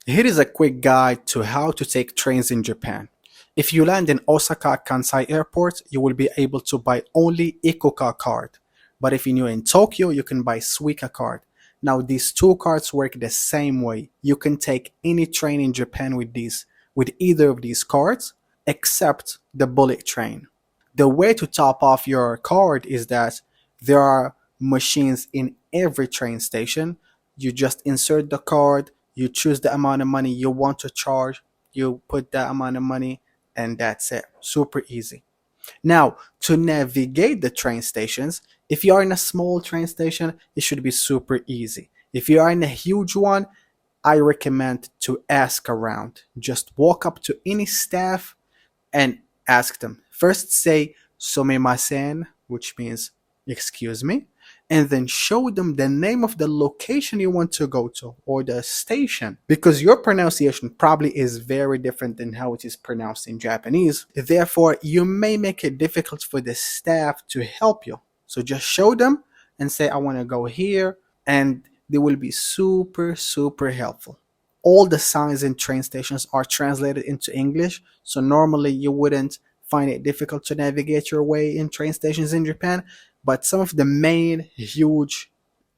Here is a quick guide to how to take trains in Japan. If you land in Osaka Kansai Airport, you will be able to buy only Ikuka card. But if you're in Tokyo, you can buy Suica card. Now these two cards work the same way. You can take any train in Japan with either of these cards, except the bullet train. The way to top off your card is that there are machines in every train station. You just insert the card, you choose the amount of money you want to charge, you put that amount of money, and that's it. Super easy. Now, to navigate the train stations, if you are in a small train station, it should be super easy. If you are in a huge one, I recommend to ask around. Just walk up to any staff and ask them. First say "sumimasen," which means excuse me, and then show them the name of the location you want to go to or the station, because your pronunciation probably is very different than how it is pronounced in Japanese. Therefore, you may make it difficult for the staff to help you. So just show them and say, I want to go here, and they will be super helpful. All the signs in train stations are translated into English, so normally you wouldn't find it difficult to navigate your way in train stations in Japan. But some of the main huge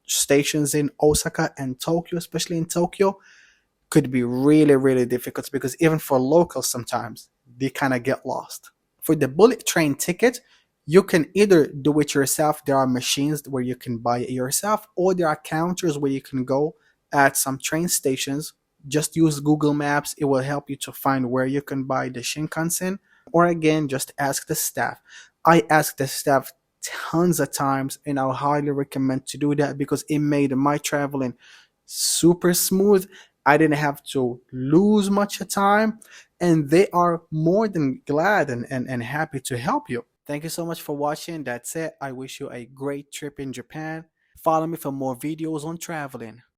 stations in Osaka and Tokyo, especially in Tokyo, could be really difficult because even for locals sometimes they kind of get lost. For the bullet train ticket, you can either do it yourself. There are machines where you can buy it yourself, or there are counters where you can go at some train stations. Just use Google Maps, it will help you to find where you can buy the Shinkansen, or again, just ask the staff. I asked the staff tons of times, and I highly recommend to do that because it made my traveling super smooth. I didn't have to lose much time, and they are more than glad and happy to help you. Thank you so much for watching. That's it. I wish you a great trip in Japan. Follow me for more videos on traveling.